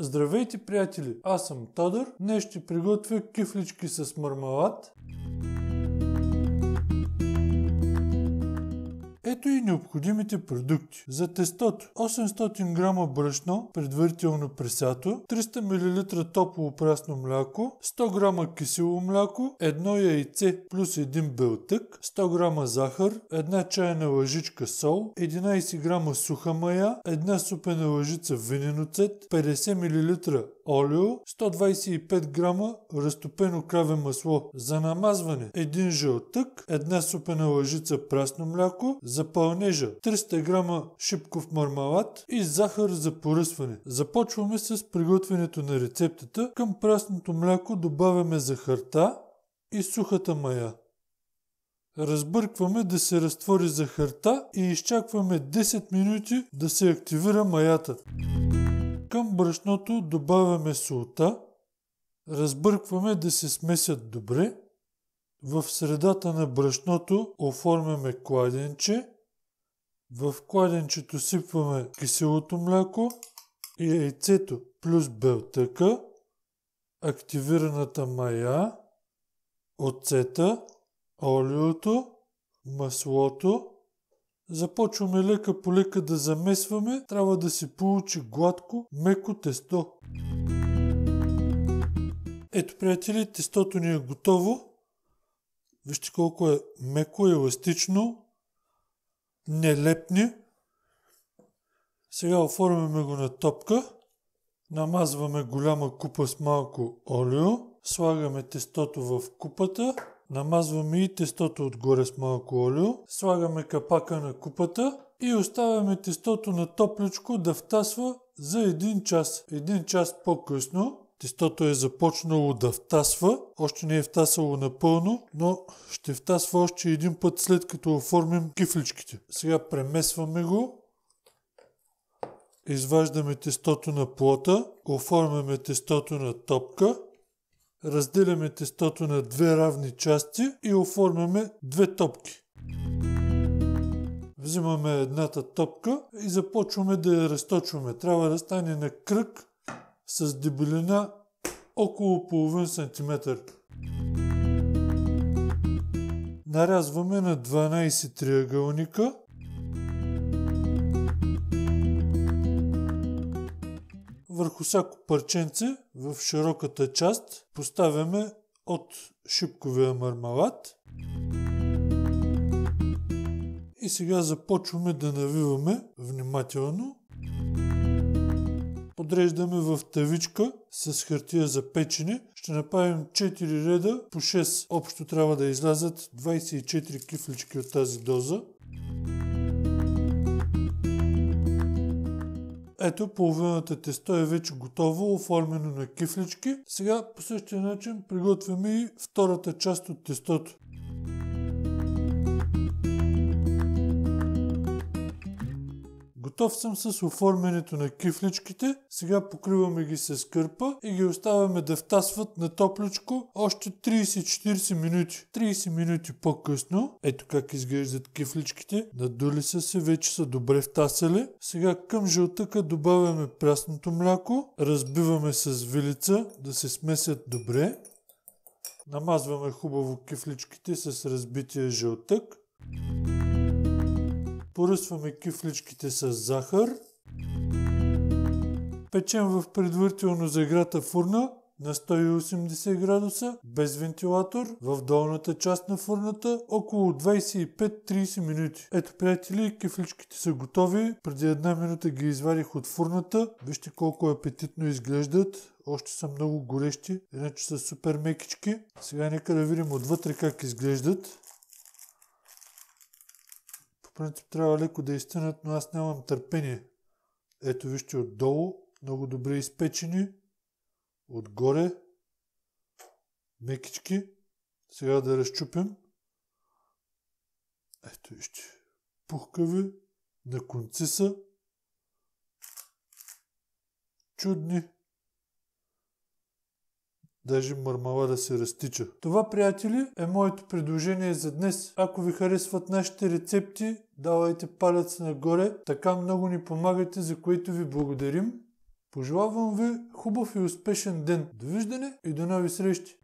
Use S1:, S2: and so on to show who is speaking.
S1: Здравейте, приятели! Аз съм Тодор. Днес ще приготвя кифлички с мармалад. Ето и необходимите продукти. За тестото 800 г брашно, предварително пресято, 300 мл топло прясно мляко, 100 г кисело мляко, едно яйце плюс един белтък, 100 г захар, една чайна лъжичка сол, 11 г суха мая, една супена лъжица винен оцет, 50 мл олио, 125 г разтопено краве масло. За намазване един жълтък, една супена лъжица прясно мляко, за пълнежа 300 г шипков мармалад и захар за поръсване. Започваме с приготвянето на рецептата. Към прясното мляко добавяме захарта и сухата мая. Разбъркваме да се разтвори захарта и изчакваме 10 минути да се активира маята. Към брашното добавяме солта. Разбъркваме да се смесят добре. В средата на брашното оформяме кладенче. В кладенчето сипваме киселото мляко и яйцето плюс белтъка, активираната мая, оцета, олиото, маслото. Започваме лека по лека да замесваме. Трябва да се получи гладко, меко тесто. Ето, приятели, тестото ни е готово. Вижте колко е меко и еластично. Не лепни. Сега оформяме го на топка. Намазваме голяма купа с малко олио. Слагаме тестото в купата. Намазваме и тестото отгоре с малко олио. Слагаме капака на купата и оставяме тестото на топличко да втасва за 1 час. 1 час по-късно тестото е започнало да втасва. Още не е втасало напълно, но ще втасва още един път след като оформим кифличките. Сега премесваме го. Изваждаме тестото на плота. Оформяме тестото на топка. Разделяме тестото на 2 равни части и оформяме 2 топки. Взимаме едната топка и започваме да я разточваме. Трябва да стане на кръг с дебелина около половин сантиметър. Нарязваме на 12 триъгълника. Върху всяко парченце в широката част поставяме от шипковия мармалад. И сега започваме да навиваме внимателно. Подреждаме в тавичка с хартия за печене. Ще направим 4 реда по 6. Общо трябва да излязат 24 кифлички от тази доза. Ето, половината тесто е вече готово, оформено на кифлички. Сега по същия начин приготвяме и втората част от тестото. Готов съм с оформянето на кифличките. Сега покриваме ги с кърпа и ги оставяме да втасват на топличко още 30-40 минути. 30 минути по-късно, ето как изглеждат кифличките. Надули са се, вече са добре втасали. Сега към жълтъка добавяме прясното мляко. Разбиваме с вилица да се смесят добре. Намазваме хубаво кифличките с разбития жълтък. Поръсваме кифличките с захар. Печем в предварително загрята фурна на 180 градуса, без вентилатор, в долната част на фурната около 25-30 минути. Ето, приятели, кифличките са готови. Преди 1 минута ги извадих от фурната. Вижте колко апетитно изглеждат. Още са много горещи, иначе са супер мекички. Сега нека да видим отвътре как изглеждат. В принцип трябва леко да изтънат, но аз нямам търпение. Ето, вижте, отдолу много добре изпечени, отгоре мекички. Сега да разчупим. Ето, вижте, пухкави, на конци са, чудни. Даже мармалада се разтича. Това, приятели, е моето предложение за днес. Ако ви харесват нашите рецепти, давайте палец нагоре. Така много ни помагате, за което ви благодарим. Пожелавам ви хубав и успешен ден. Довиждане и до нови срещи!